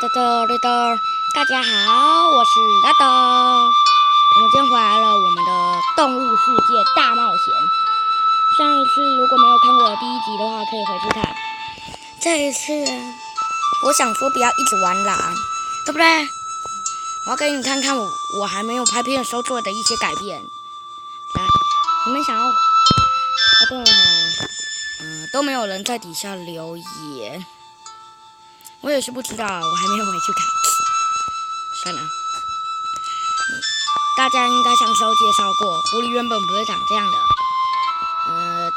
大家好，我是拉德。我们今天回来了，我们的动物世界大冒险。上一次如果没有看过第一集的话，可以回去看。这一次，我想说不要一直玩狼，对不对？我要给你看看我还没有拍片的时候做的一些改变。来，你们想要？对了，都没有人在底下留言。我也是不知道，我还没有回去看。算了，大家应该上次介绍过，狐狸原本不是长这样的。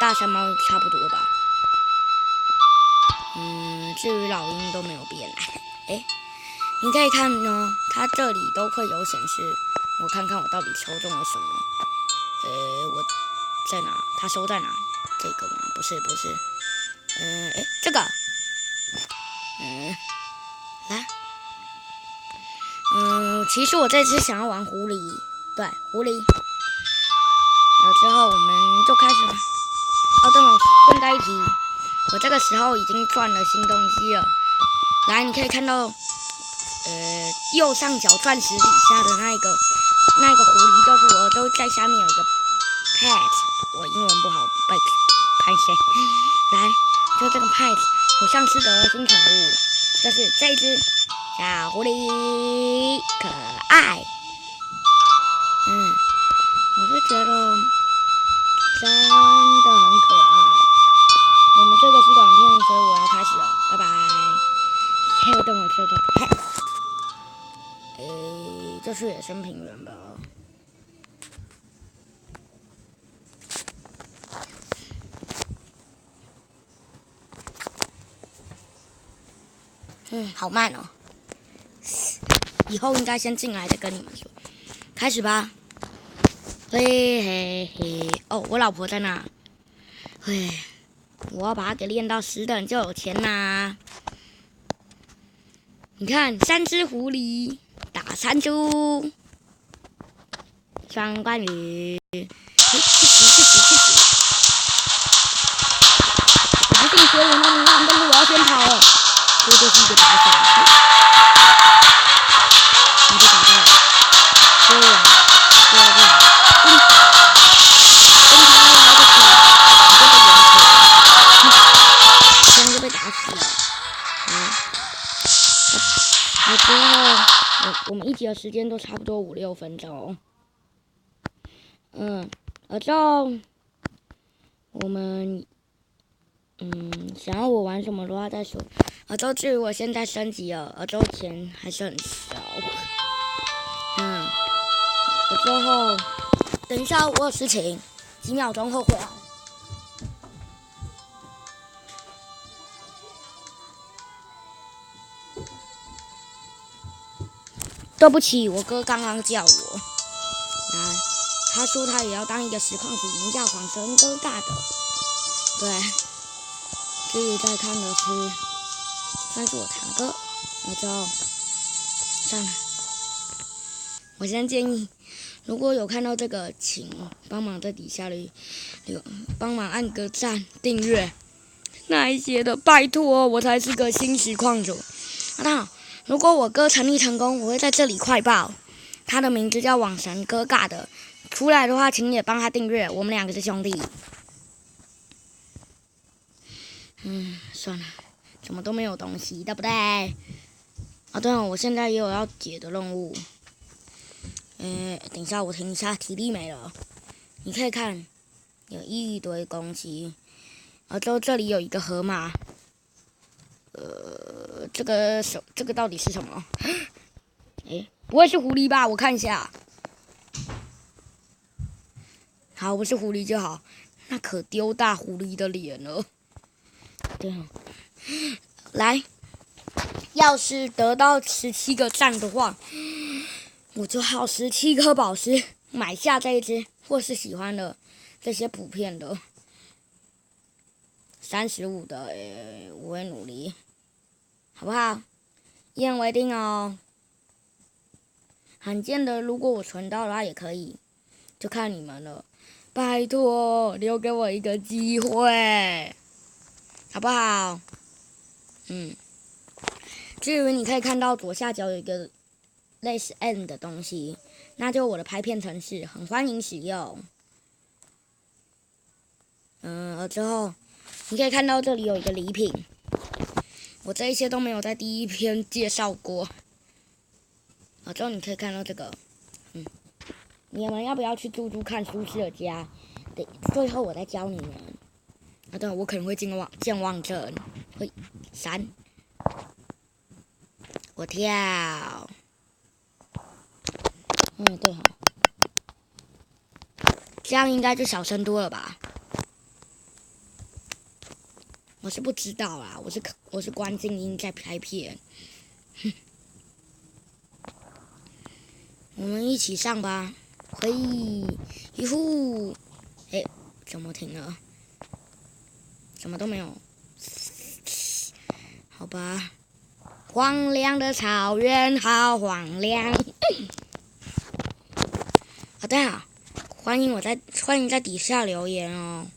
大山猫差不多吧。至于老鹰都没有变。你可以看呢，它这里都会有显示。我看看我到底抽中了什么。我在哪？它收在哪？这个吗？不是。这个。来。其实我这次想要玩狐狸，对，狐狸。之后我们就开始了。对了，顺带一提，我这个时候已经赚了新东西了。来，你可以看到，右上角钻石底下的那个狐狸就是我，都在下面有一个 pet， 我英文不好，拍谁？来，就这个 pet， 我上次得了新宠物，就是这一只小狐狸，可爱。我是觉得真的很可爱。我们这个是短片，所以我要开始了，拜拜。等我车转。这是野生平原吧？好慢哦。以后应该先进来再跟你们说。开始吧。我老婆在哪？我要把它给练到10等就有钱啦。你看，3只狐狸打3猪，双关羽，去死！我不信学我那么烂，但是我要先跑了。这就是一个打手。你就打到了，所以我就被打死了。之后我们一集的时间都差不多5-6分钟。之后我们想要我玩什么的话再说。之后至于我现在升级了，之后钱还是很少。之后等一下我有事情，几秒钟后回来。对不起，我哥刚刚叫我。来，他说他也要当一个实况主，名叫黄神哥大的。对，至于在看的算是我堂哥。之后算了，我先建议，如果有看到这个，请帮忙在底下帮忙按个赞、订阅那一些的，拜托，我才是个新实况主。那如果我哥成立成功，我会在这里快报。他的名字叫网神哥尬的，出来的话，请也帮他订阅。我们2个是兄弟。算了，怎么都没有东西，对不对？对了，我现在也有要解的任务。等一下，我停一下，体力没了。你可以看，有一堆东西。之后这里有一个河马。这个到底是什么？不会是狐狸吧？我看一下。好，不是狐狸就好。那可丢大狐狸的脸了。对，来，要是得到17个赞的话，我就耗17颗宝石买下这一只，或是喜欢的这些普遍的。35的，我会努力。好不好？一言为定哦。罕见的，如果我存到的话也可以，就看你们了。拜托，留给我一个机会，好不好？至于你可以看到左下角有一个类似 N 的东西，那就是我的拍片程式，很欢迎使用。之后你可以看到这里有一个礼品，我这一些都没有在第一篇介绍过。之后你可以看到这个，你们要不要去住住看舒适的家？对，最后我再教你们。对，我可能会健忘症，会闪，我跳。对好，这样应该就小声多了吧？我是不知道啦，我是关静音在拍片。我们一起上吧，嘿，一呼，怎么停了？什么都没有，好吧。荒凉的草原好荒凉。好的，欢迎在底下留言哦。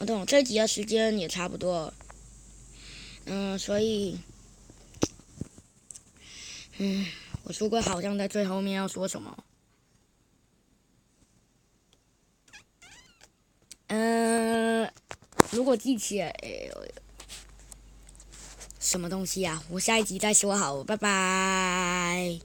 对，这集的时间也差不多了。所以，我书柜好像在最后面要说什么。如果记起来，什么东西啊？我下一集再说好，拜拜。